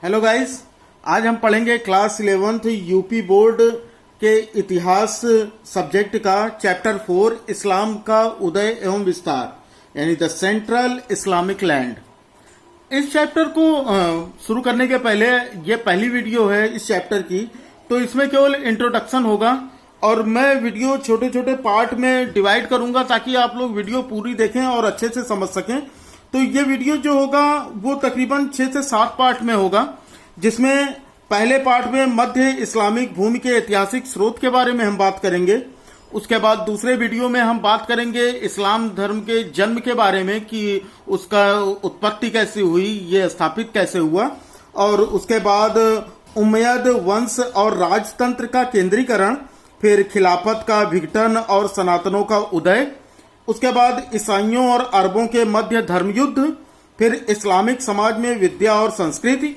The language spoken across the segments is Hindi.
हेलो गाइस, आज हम पढ़ेंगे क्लास 11th यूपी बोर्ड के इतिहास सब्जेक्ट का चैप्टर 4 इस्लाम का उदय एवं विस्तार यानी द सेंट्रल इस्लामिक लैंड। इस चैप्टर को शुरू करने के पहले ये पहली वीडियो है इस चैप्टर की, तो इसमें केवल इंट्रोडक्शन होगा और मैं वीडियो छोटे छोटे पार्ट में डिवाइड करूंगा ताकि आप लोग वीडियो पूरी देखें और अच्छे से समझ सकें। तो ये वीडियो जो होगा वो तकरीबन 6 से 7 पार्ट में होगा, जिसमें पहले पार्ट में मध्य इस्लामिक भूमि के ऐतिहासिक स्रोत के बारे में हम बात करेंगे। उसके बाद दूसरे वीडियो में हम बात करेंगे इस्लाम धर्म के जन्म के बारे में कि उसका उत्पत्ति कैसे हुई, ये स्थापित कैसे हुआ, और उसके बाद उमैयद वंश और राजतंत्र का केंद्रीकरण, फिर खिलाफत का विघटन और सनातनों का उदय, उसके बाद ईसाइयों और अरबों के मध्य धर्म युद्ध, फिर इस्लामिक समाज में विद्या और संस्कृति,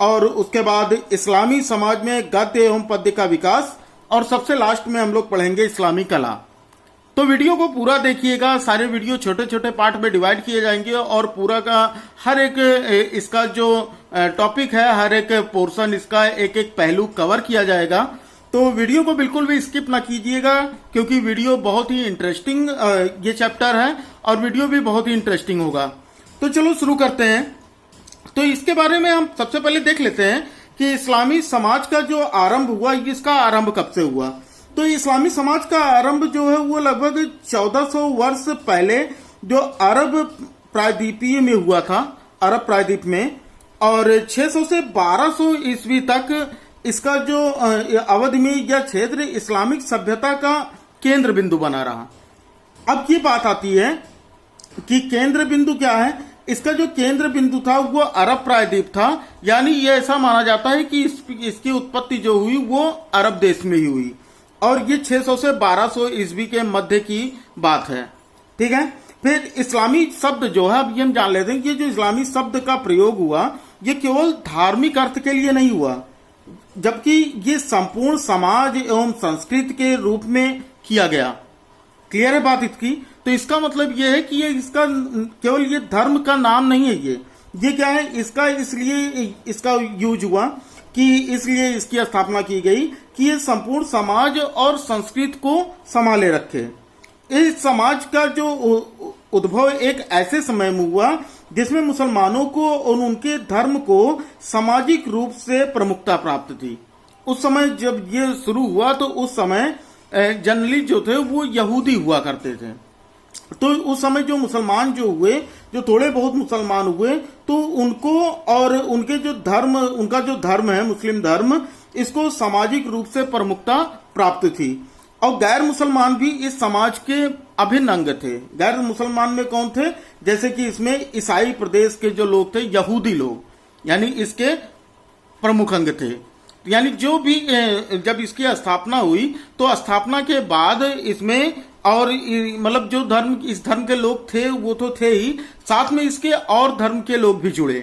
और उसके बाद इस्लामी समाज में गद्य एवं पद्य का विकास, और सबसे लास्ट में हम लोग पढ़ेंगे इस्लामी कला। तो वीडियो को पूरा देखिएगा, सारे वीडियो छोटे छोटे पार्ट में डिवाइड किए जाएंगे और पूरा का हर एक इसका जो टॉपिक है, हर एक पोर्शन इसका एक एक पहलू कवर किया जाएगा। तो वीडियो को बिल्कुल भी स्किप ना कीजिएगा क्योंकि वीडियो बहुत ही इंटरेस्टिंग ये चैप्टर है और वीडियो भी बहुत ही इंटरेस्टिंग होगा। तो चलो शुरू करते हैं। तो इसके बारे में हम सबसे पहले देख लेते हैं कि इस्लामी समाज का जो आरंभ हुआ, इसका आरंभ कब से हुआ। तो इस्लामी समाज का आरंभ जो है वो लगभग 1400 वर्ष पहले जो अरब प्रायद्वीपीय में हुआ था, अरब प्रायद्वीप में, और 600 से 1200 ईस्वी तक इसका जो अवधि में यह क्षेत्र इस्लामिक सभ्यता का केंद्र बिंदु बना रहा। अब ये बात आती है कि केंद्र बिंदु क्या है। इसका जो केंद्र बिंदु था वो अरब प्रायद्वीप था, यानी ये ऐसा माना जाता है कि इसकी उत्पत्ति जो हुई वो अरब देश में ही हुई, और ये 600 से 1200 ईस्वी के मध्य की बात है। ठीक है। फिर इस्लामी शब्द जो है, अब ये हम जान लेते हैं कि जो इस्लामी शब्द का प्रयोग हुआ ये केवल धार्मिक अर्थ के लिए नहीं हुआ, जबकि ये संपूर्ण समाज एवं संस्कृति के रूप में किया गया। क्लियर है बात इसकी। तो इसका मतलब ये है कि ये इसका केवल ये धर्म का नाम नहीं है, ये क्या है, इसका इसलिए इसका यूज हुआ कि इसलिए इसकी स्थापना की गई कि ये संपूर्ण समाज और संस्कृति को संभाले रखे। इस समाज का जो उद्भव एक ऐसे समय में हुआ जिसमें मुसलमानों को और उनके धर्म को सामाजिक रूप से प्रमुखता प्राप्त थी। उस समय जब ये शुरू हुआ तो उस समय जनरली जो थे वो यहूदी हुआ करते थे। तो उस समय जो मुसलमान जो हुए, जो थोड़े बहुत मुसलमान हुए, तो उनको और उनके जो धर्म, उनका जो धर्म है मुस्लिम धर्म, इसको सामाजिक रूप से प्रमुखता प्राप्त थी। और गैर मुसलमान भी इस समाज के अभिन्न अंग थे। गैर मुसलमान में कौन थे, जैसे कि इसमें ईसाई प्रदेश के जो लोग थे, यहूदी लोग, यानी इसके प्रमुख अंग थे। यानी जो भी जब इसकी स्थापना हुई तो स्थापना के बाद इसमें और मतलब जो धर्म, इस धर्म के लोग थे वो तो थे ही, साथ में इसके और धर्म के लोग भी जुड़े।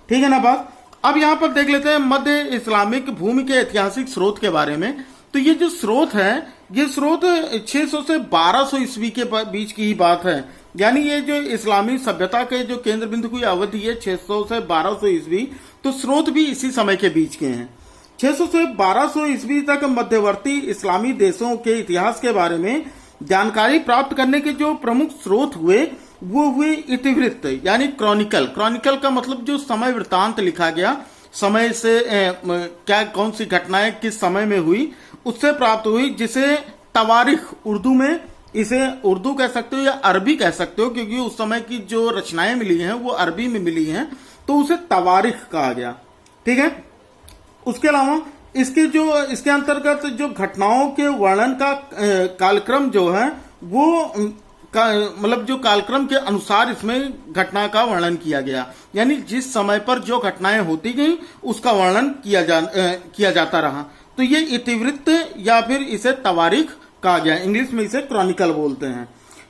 ठीक है ना बात। अब यहाँ पर देख लेते हैं मध्य इस्लामिक भूमि के ऐतिहासिक स्रोत के बारे में। तो ये जो स्रोत है, ये स्रोत 600 से 1200 ईस्वी के बीच की ही बात है। यानी ये जो इस्लामी सभ्यता के जो केंद्र बिंदु की अवधि है 600 से 1200 ईस्वी, तो स्रोत भी इसी समय के बीच के हैं। 600 से 1200 ईस्वी तक मध्यवर्ती इस्लामी देशों के इतिहास के बारे में जानकारी प्राप्त करने के जो प्रमुख स्रोत हुए वो हुए इतिवृत्त, यानी क्रॉनिकल। क्रॉनिकल का मतलब जो समय वृत्तांत लिखा गया, समय से क्या कौन सी घटनाएं किस समय में हुई उससे प्राप्त हुई, जिसे तवारीख, उर्दू में इसे उर्दू कह सकते हो या अरबी कह सकते हो, क्योंकि उस समय की जो रचनाएं मिली हैं वो अरबी में मिली हैं, तो उसे तवारीख कहा गया। ठीक है। उसके अलावा इसके अंतर्गत जो घटनाओं के वर्णन का कालक्रम जो है वो मतलब जो कालक्रम के अनुसार इसमें घटना का वर्णन किया गया, यानी जिस समय पर जो घटनाएं होती गई उसका वर्णन किया जाता रहा। तो ये इतिवृत्त या फिर इसे तवारीख कहा गया, इंग्लिश में इसे क्रॉनिकल बोलते हैं।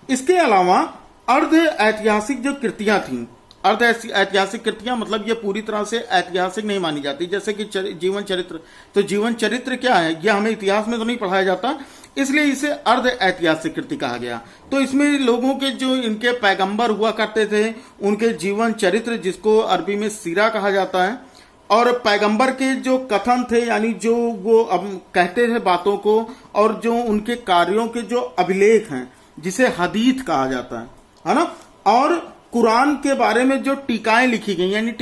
इसके अलावा अर्ध ऐतिहासिक जो कृतियां थीं, अर्ध ऐतिहासिक कृतियां मतलब ये पूरी तरह से ऐतिहासिक नहीं मानी जाती, जैसे कि जीवन चरित्र। तो जीवन चरित्र क्या है, ये हमें इतिहास में तो नहीं पढ़ाया जाता, इसलिए इसे अर्ध ऐतिहासिक कृति कहा गया। तो इसमें लोगों के जो इनके पैगंबर हुआ करते थे उनके जीवन चरित्र, जिसको अरबी में सीरा कहा जाता है, और पैगंबर के जो कथन थे, यानी जो वो अब कहते थे बातों को, और जो उनके कार्यों के जो अभिलेख हैं जिसे हदीथ कहा जाता है ना, और कुरान के बारे में जो टीकाएं लिखी गई, यानी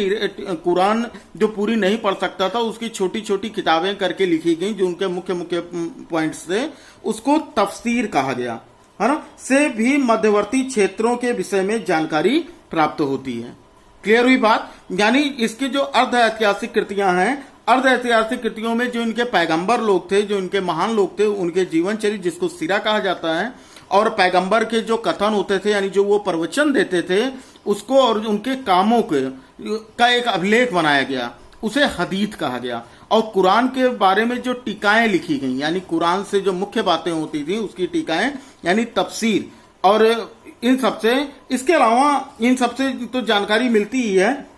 कुरान जो पूरी नहीं पढ़ सकता था उसकी छोटी छोटी किताबें करके लिखी गई जो उनके मुख्य मुख्य पॉइंट्स थे, उसको तफसीर कहा गया है ना, से भी मध्यवर्ती क्षेत्रों के विषय में जानकारी प्राप्त होती है। क्लियर हुई बात। यानी इसकी जो अर्ध ऐतिहासिक कृतियां हैं, अर्ध ऐतिहासिक कृतियों में जो इनके पैगंबर लोग थे, जो इनके महान लोग थे, उनके जीवन चरित्र जिसको सीरा कहा जाता है, और पैगंबर के जो कथन होते थे, यानी जो वो प्रवचन देते थे उसको, और उनके कामों के का एक अभिलेख बनाया गया, उसे हदीथ कहा गया। और कुरान के बारे में जो टीकाएं लिखी गई, यानी कुरान से जो मुख्य बातें होती थी उसकी टीकाएं यानी तफसीर, और इन सबसे, इसके अलावा इन सबसे तो जानकारी मिलती ही है।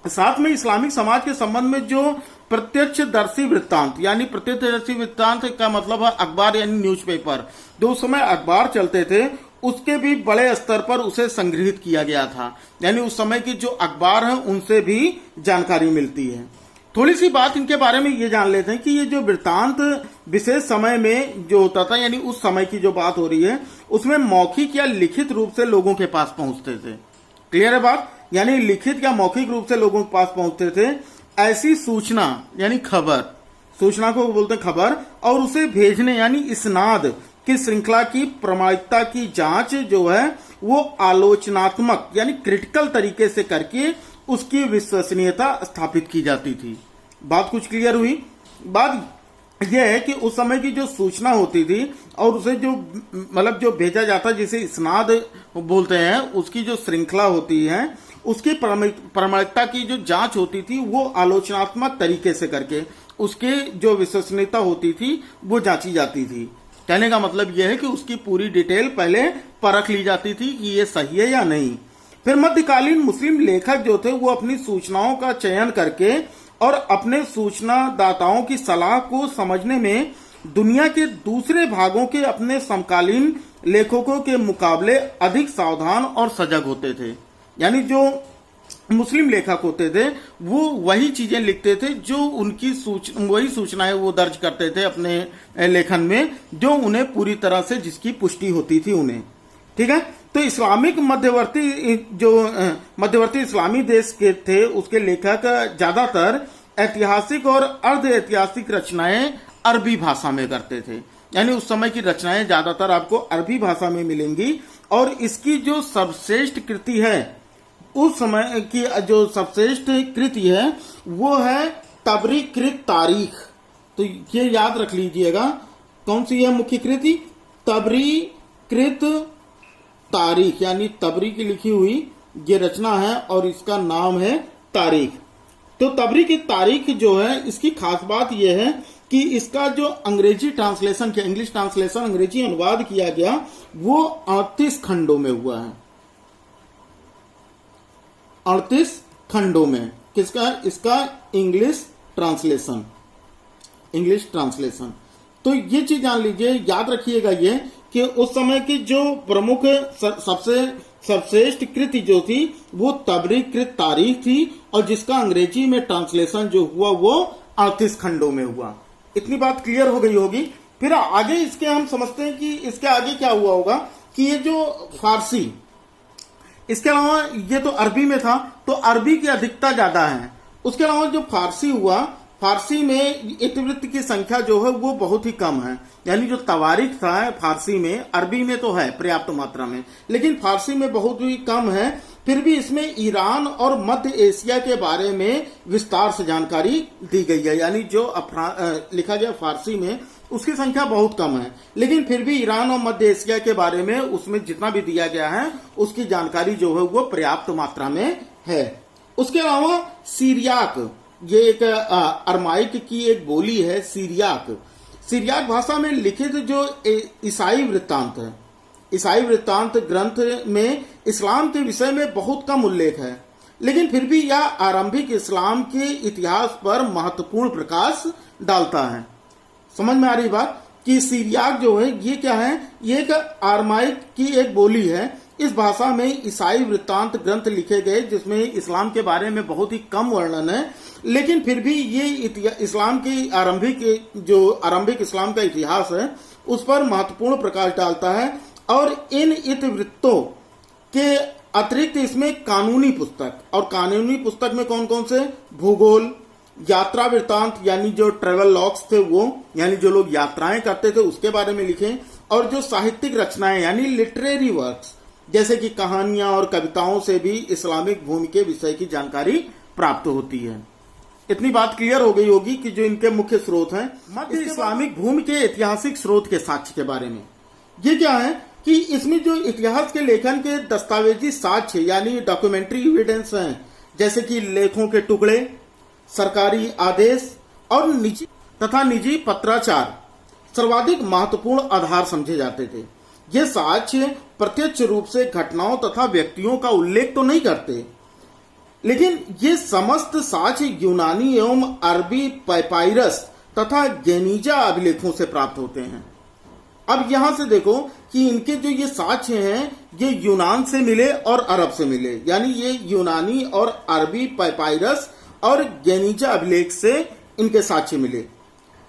साथ में इस्लामिक समाज के संबंध में जो प्रत्यक्षदर्शी वृत्तांत, यानी प्रत्यक्षदर्शी वृत्तांत का मतलब है अखबार यानी न्यूज़पेपर, जो उस समय अखबार चलते थे उसके भी बड़े स्तर पर उसे संग्रहित किया गया था, यानी उस समय की जो अखबार है उनसे भी जानकारी मिलती है। थोड़ी सी बात इनके बारे में ये जान लेते हैं कि ये जो वृत्तांत विशेष समय में जो होता था, यानी उस समय की जो बात हो रही है उसमें मौखिक या लिखित रूप से लोगों के पास पहुंचते थे। क्लियर है बात। यानी लिखित या मौखिक रूप से लोगों के पास पहुंचते थे। ऐसी सूचना यानी खबर, सूचना को बोलते हैं खबर, और उसे भेजने यानी इस्नाद की श्रृंखला की प्रामाणिकता की जांच जो है वो आलोचनात्मक यानी क्रिटिकल तरीके से करके उसकी विश्वसनीयता स्थापित की जाती थी। बात कुछ क्लियर हुई। बात यह है कि उस समय की जो सूचना होती थी और उसे जो मतलब जो भेजा जाता, जिसे इस्नाद बोलते हैं, उसकी जो श्रृंखला होती है उसकी प्रामाणिकता की जो जांच होती थी वो आलोचनात्मक तरीके से करके उसके जो विश्वसनीयता होती थी वो जांची जाती थी। कहने का मतलब यह है कि उसकी पूरी डिटेल पहले परख ली जाती थी कि ये सही है या नहीं। फिर मध्यकालीन मुस्लिम लेखक जो थे वो अपनी सूचनाओं का चयन करके और अपने सूचना दाताओं की सलाह को समझने में दुनिया के दूसरे भागों के अपने समकालीन लेखकों के मुकाबले अधिक सावधान और सजग होते थे। यानी जो मुस्लिम लेखक होते थे वो वही चीजें लिखते थे जो उनकी वही सूचनाएं वो दर्ज करते थे अपने लेखन में, जो उन्हें पूरी तरह से जिसकी पुष्टि होती थी उन्हें। ठीक है। तो इस्लामिक मध्यवर्ती इस्लामी देश के थे उसके लेखक ज्यादातर ऐतिहासिक और अर्ध ऐतिहासिक रचनाएं अरबी भाषा में करते थे। यानी उस समय की रचनाएं ज्यादातर आपको अरबी भाषा में मिलेंगी। और इसकी जो सर्वश्रेष्ठ कृति है, उस समय की जो सर्वश्रेष्ठ कृति है वो है तबरी कृत तारीख। तो ये याद रख लीजिएगा, कौन सी है मुख्य कृति? तबरी कृत तारीख, यानी तबरी की लिखी हुई ये रचना है और इसका नाम है तारीख। तो तबरी की तारीख जो है इसकी खास बात यह है कि इसका जो अंग्रेजी ट्रांसलेशन किया, इंग्लिश ट्रांसलेशन अंग्रेजी अनुवाद किया गया वो 38 खंडों में हुआ है। 38 खंडों में किसका? इसका इंग्लिश ट्रांसलेशन। तो ये चीज जान लीजिए, याद रखिएगा ये कि उस समय की जो प्रमुख सबसे सर्वश्रेष्ठ कृति जो थी वो तबरी कृत तारीख थी और जिसका अंग्रेजी में ट्रांसलेशन जो हुआ वो 38 खंडों में हुआ। इतनी बात क्लियर हो गई होगी। फिर आगे इसके हम समझते हैं कि इसके आगे क्या हुआ होगा कि ये जो फारसी, इसके अलावा ये तो अरबी में था तो अरबी की अधिकता ज्यादा है। उसके अलावा जो फारसी हुआ, फारसी में इतिवृत्त की संख्या जो है वो बहुत ही कम है। यानी जो तवारीख था फारसी में, अरबी में तो है पर्याप्त मात्रा में, लेकिन फारसी में बहुत ही कम है। फिर भी इसमें ईरान और मध्य एशिया के बारे में विस्तार से जानकारी दी गई है। यानी जो लिखा गया फारसी में उसकी संख्या बहुत कम है, लेकिन फिर भी ईरान और मध्य एशिया के बारे में उसमें जितना भी दिया गया है उसकी जानकारी जो है वो पर्याप्त मात्रा में है। उसके अलावा सीरियाक, ये एक अरमाइक की एक बोली है सीरियाक। सीरियाक भाषा में लिखित जो ईसाई वृत्तांत है, ईसाई वृत्तांत ग्रंथ में इस्लाम के विषय में बहुत कम उल्लेख है, लेकिन फिर भी यह आरंभिक इस्लाम के इतिहास पर महत्वपूर्ण प्रकाश डालता है। समझ में आ रही बात कि सीरियाक जो है ये क्या है? ये एक अरमाइक की एक बोली है इस भाषा में ईसाई वृत्तांत ग्रंथ लिखे गए जिसमें इस्लाम के बारे में बहुत ही कम वर्णन है, लेकिन फिर भी ये इस्लाम की आरंभिक इस्लाम का इतिहास है उस पर महत्वपूर्ण प्रकाश डालता है। और इन इतिवृत्तों के अतिरिक्त इसमें कानूनी पुस्तक, और कानूनी पुस्तक में कौन कौन से, भूगोल, यात्रा वृत्तांत यानी जो ट्रेवल लॉग्स थे वो, यानी जो लोग यात्राएं करते थे उसके बारे में लिखे, और जो साहित्यिक रचनाएं यानी लिटरेरी वर्क्स जैसे कि कहानियां और कविताओं से भी इस्लामिक भूमि के विषय की जानकारी प्राप्त होती है। इतनी बात क्लियर हो गई होगी कि जो इनके मुख्य स्रोत हैं। मध्य इस्लामिक भूमि के ऐतिहासिक स्रोत के साक्ष्य के बारे में ये क्या है कि इसमें जो इतिहास के लेखन के दस्तावेजी साक्ष्य यानी डॉक्यूमेंट्री एविडेंस हैं, जैसे कि लेखों के टुकड़े, सरकारी आदेश और निजी पत्राचार सर्वाधिक महत्वपूर्ण आधार समझे जाते थे। ये साक्ष्य प्रत्यक्ष रूप से घटनाओं तथा व्यक्तियों का उल्लेख तो नहीं करते, लेकिन ये समस्त साक्ष्य यूनानी एवं अरबी पैपाइरस तथा गेनीजा अभिलेखों से प्राप्त होते हैं। अब यहां से देखो कि इनके जो ये साक्ष्य हैं ये यूनान से मिले और अरब से मिले, यानी ये यूनानी और अरबी पैपाइरस और गेनीजा अभिलेख से इनके साक्ष्य मिले।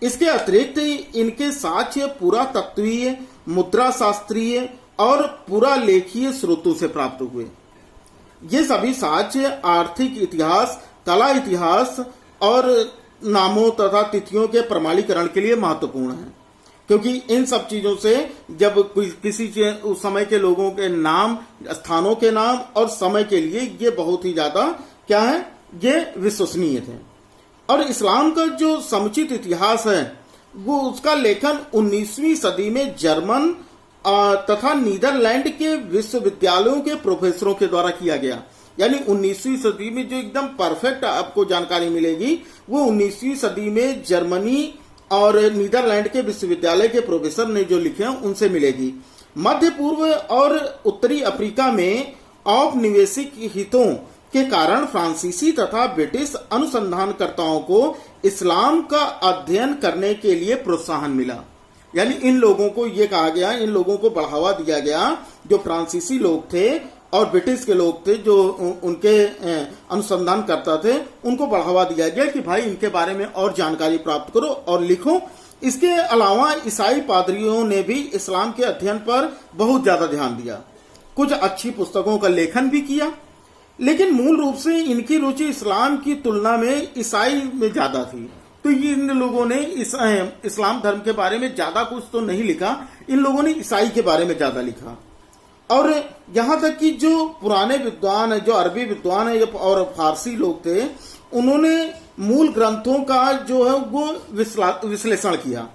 इसके अतिरिक्त इनके साक्ष्य पुरातत्वीय, मुद्रा शास्त्रीय और पुरालेखीय स्रोतों से प्राप्त हुए। ये सभी साक्ष्य आर्थिक इतिहास, कला इतिहास और नामों तथा तिथियों के प्रमाणीकरण के लिए महत्वपूर्ण है, क्योंकि इन सब चीजों से जब किसी उस समय के लोगों के नाम, स्थानों के नाम और समय के लिए ये बहुत ही ज्यादा क्या है, ये विश्वसनीय थे। और इस्लाम का जो समुचित इतिहास है वो उसका लेखन 19वीं सदी में जर्मन तथा नीदरलैंड के विश्वविद्यालयों के प्रोफेसरों के द्वारा किया गया। यानी 19वीं सदी में जो एकदम परफेक्ट आपको जानकारी मिलेगी वो 19वीं सदी में जर्मनी और नीदरलैंड के विश्वविद्यालय के प्रोफेसर ने जो लिखे हैं उनसे मिलेगी। मध्य पूर्व और उत्तरी अफ्रीका में औपनिवेशिक हितों के कारण फ्रांसीसी तथा ब्रिटिश अनुसंधानकर्ताओं को इस्लाम का अध्ययन करने के लिए प्रोत्साहन मिला। यानी इन लोगों को ये कहा गया, इन लोगों को बढ़ावा दिया गया, जो फ्रांसीसी लोग थे और ब्रिटिश के लोग थे जो उनके अनुसंधान करता थे, उनको बढ़ावा दिया गया कि भाई इनके बारे में और जानकारी प्राप्त करो और लिखो। इसके अलावा ईसाई पादरियों ने भी इस्लाम के अध्ययन पर बहुत ज्यादा ध्यान दिया, कुछ अच्छी पुस्तकों का लेखन भी किया, लेकिन मूल रूप से इनकी रुचि इस्लाम की तुलना में ईसाई में ज्यादा थी। तो ये इन लोगों ने इस्लाम धर्म के बारे में ज्यादा कुछ तो नहीं लिखा, इन लोगों ने ईसाई के बारे में ज्यादा लिखा। और यहां तक कि जो पुराने विद्वान है, जो अरबी विद्वान है और फारसी लोग थे, उन्होंने मूल ग्रंथों का जो है वो विश्लेषण किया।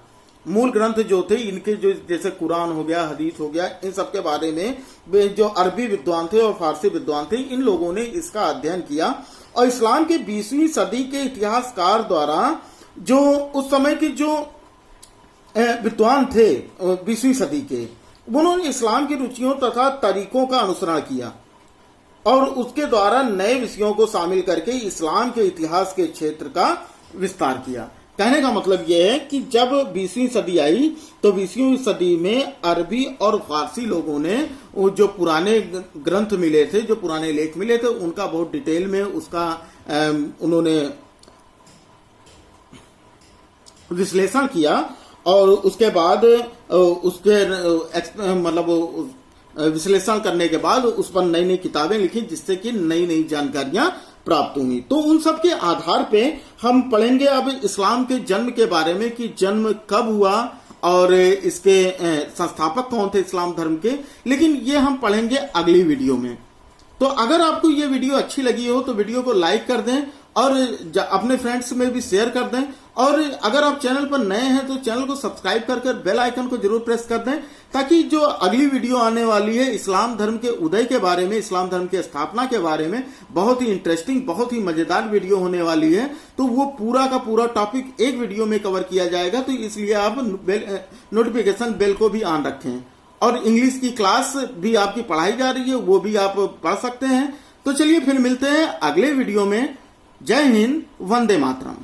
मूल ग्रंथ जो थे इनके, जो जैसे कुरान हो गया, हदीस हो गया, इन सब के बारे में जो अरबी विद्वान थे और फारसी विद्वान थे, इन लोगों ने इसका अध्ययन किया। और इस्लाम के 20वीं सदी के इतिहासकार द्वारा जो उस समय के जो विद्वान थे 20वीं सदी के, उन्होंने इस्लाम की रुचियों तथा तरीकों का अनुसरण किया और उसके द्वारा नए विषयों को शामिल करके इस्लाम के इतिहास के क्षेत्र का विस्तार किया। कहने का मतलब यह है कि जब 20वीं सदी आई तो 20वीं सदी में अरबी और फारसी लोगों ने जो पुराने ग्रंथ मिले थे, जो पुराने लेख मिले थे, उनका बहुत डिटेल में उसका उन्होंने विश्लेषण किया और उसके बाद उसके मतलब विश्लेषण करने के बाद उस पर नई नई किताबें लिखी, जिससे कि नई नई जानकारियां प्राप्त हुई। तो उन सब के आधार पे हम पढ़ेंगे अब इस्लाम के जन्म के बारे में कि जन्म कब हुआ और इसके संस्थापक कौन थे इस्लाम धर्म के, लेकिन ये हम पढ़ेंगे अगली वीडियो में। तो अगर आपको ये वीडियो अच्छी लगी हो तो वीडियो को लाइक कर दें और अपने फ्रेंड्स में भी शेयर कर दें, और अगर आप चैनल पर नए हैं तो चैनल को सब्सक्राइब कर बेल आइकन को जरूर प्रेस कर दें, ताकि जो अगली वीडियो आने वाली है इस्लाम धर्म के उदय के बारे में, इस्लाम धर्म की स्थापना के बारे में, बहुत ही इंटरेस्टिंग, बहुत ही मजेदार वीडियो होने वाली है। तो वो पूरा का पूरा टॉपिक एक वीडियो में कवर किया जाएगा, तो इसलिए आप नोटिफिकेशन बेल को भी ऑन रखें। और इंग्लिश की क्लास भी आपकी पढ़ाई जा रही है, वो भी आप पढ़ सकते हैं। तो चलिए फिर मिलते हैं अगले वीडियो में। जय हिंद, वंदे मातरम।